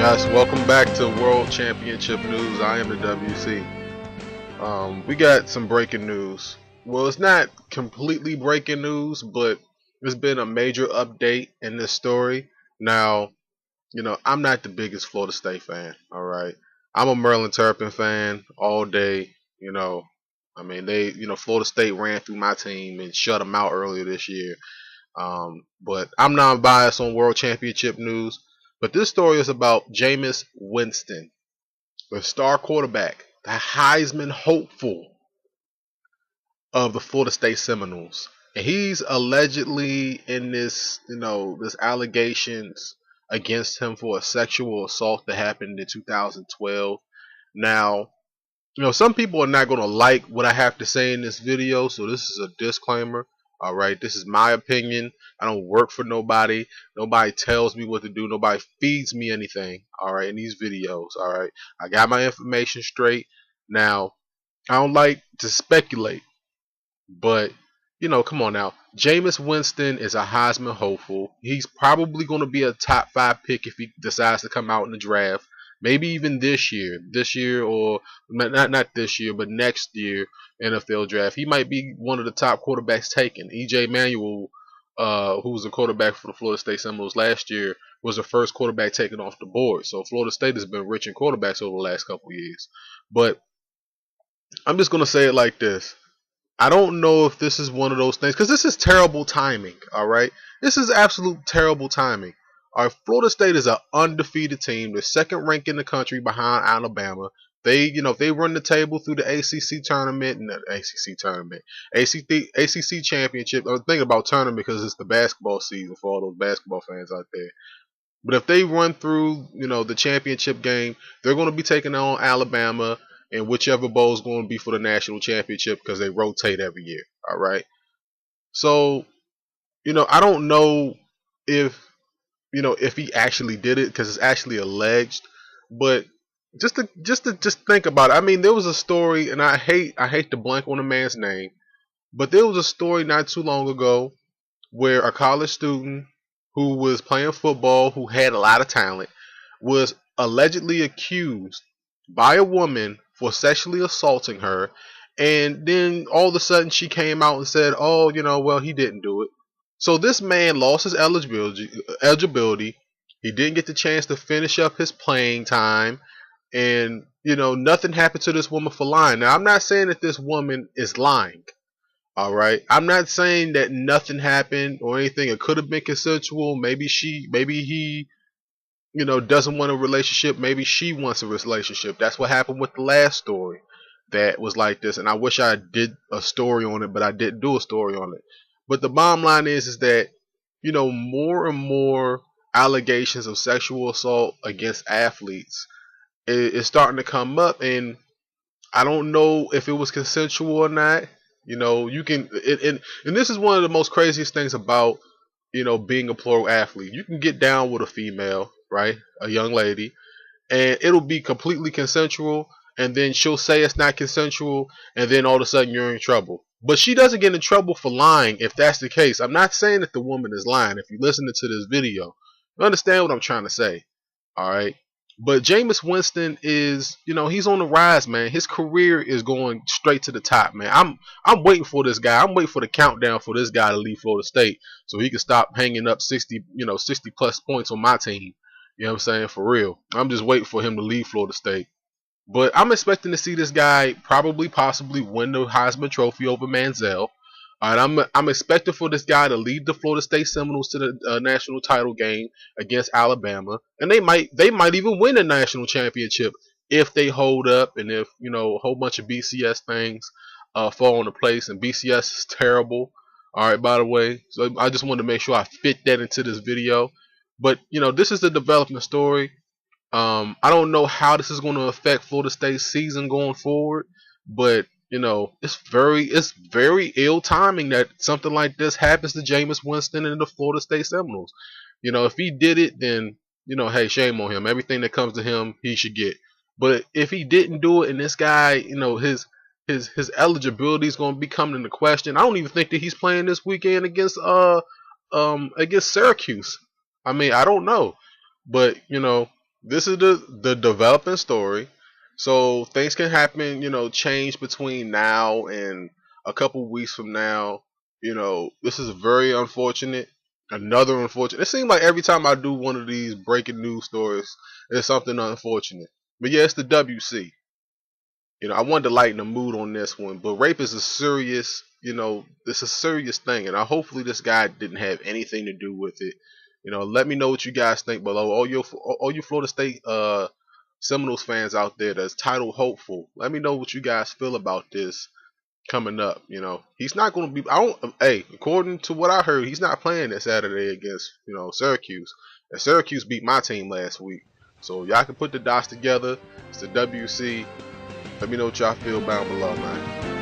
Guys, welcome back to World Championship News. I am the WC. We got some breaking news. Well, it's not completely breaking news, but there's been a major update in this story. Now, I'm not the biggest Florida State fan, alright? I'm a Merlin Turpin fan all day, Florida State ran through my team and shut them out earlier this year. But I'm not biased on World Championship news. But this story is about Jameis Winston, the star quarterback, the Heisman hopeful of the Florida State Seminoles. And he's allegedly in this allegations against him for a sexual assault that happened in 2012. Now, some people are not going to like what I have to say in this video, so this is a disclaimer. Alright, this is my opinion. I don't work for nobody. Nobody tells me what to do. Nobody feeds me anything. Alright, in these videos. Alright, I got my information straight. Now, I don't like to speculate, but come on now. Jameis Winston is a Heisman hopeful. He's probably going to be a top 5 pick if he decides to come out in the draft. Maybe even this year, or not this year, but next year NFL draft. He might be one of the top quarterbacks taken. EJ Manuel, who was the quarterback for the Florida State Seminoles last year, was the first quarterback taken off the board. So Florida State has been rich in quarterbacks over the last couple of years. But I'm just gonna say it like this. I don't know if this is one of those things, because this is terrible timing. All right, this is absolute terrible timing. Our Florida State is an undefeated team. They're second ranked in the country behind Alabama. If they run the table through the ACC tournament and the ACC championship. I'm thinking about tournament because it's the basketball season for all those basketball fans out there. But if they run through, the championship game, they're going to be taking on Alabama, and whichever bowl is going to be for the national championship because they rotate every year. All right. So, I don't know if he actually did it, because it's actually alleged. But just to think about it, I mean, there was a story, and I hate to blank on a man's name, but there was a story not too long ago where a college student who was playing football, who had a lot of talent, was allegedly accused by a woman for sexually assaulting her. And then all of a sudden she came out and said, oh, well, he didn't do it. So this man lost his eligibility. He didn't get the chance to finish up his playing time. And, nothing happened to this woman for lying. Now, I'm not saying that this woman is lying. All right. I'm not saying that nothing happened or anything. It could have been consensual. Maybe he, doesn't want a relationship. Maybe she wants a relationship. That's what happened with the last story that was like this. And I wish I did a story on it, but I didn't do a story on it. But the bottom line is that, more and more allegations of sexual assault against athletes is starting to come up. And I don't know if it was consensual or not. You can, and this is one of the most craziest things about, being a pro athlete. You can get down with a female, right? A young lady, and it'll be completely consensual, and then she'll say it's not consensual, and then all of a sudden you're in trouble. But she doesn't get in trouble for lying if that's the case. I'm not saying that the woman is lying. If you listen to this video, you understand what I'm trying to say. All right. But Jameis Winston is, he's on the rise, man. His career is going straight to the top, man. I'm waiting for this guy. I'm waiting for the countdown for this guy to leave Florida State so he can stop hanging up 60 plus points on my team. You know what I'm saying? For real. I'm just waiting for him to leave Florida State. But I'm expecting to see this guy possibly win the Heisman Trophy over Manziel. All right, I'm expecting for this guy to lead the Florida State Seminoles to the national title game against Alabama, and they might even win the national championship if they hold up, and if a whole bunch of BCS things fall into place. And BCS is terrible. All right, by the way, so I just wanted to make sure I fit that into this video. But this is the development story. I don't know how this is going to affect Florida State's season going forward, but it's very ill timing that something like this happens to Jameis Winston and the Florida State Seminoles. If he did it, then hey, shame on him. Everything that comes to him, he should get. But if he didn't do it, and this guy, his eligibility is going to be coming into question. I don't even think that he's playing this weekend against Syracuse. I mean, I don't know, but this is the developing story. So things can happen, change between now and a couple weeks from now. This is very unfortunate. Another unfortunate. It seems like every time I do one of these breaking news stories, it's something unfortunate. But yeah, it's the WC. I wanted to lighten the mood on this one, but rape is a serious, it's a serious thing, and hopefully this guy didn't have anything to do with it. Let me know what you guys think below. All you Florida State Seminoles fans out there that's title hopeful, let me know what you guys feel about this coming up. He's not going to be. I don't. Hey, according to what I heard, he's not playing this Saturday against Syracuse. And Syracuse beat my team last week, so y'all can put the dots together. It's the WC. Let me know what y'all feel down below, man.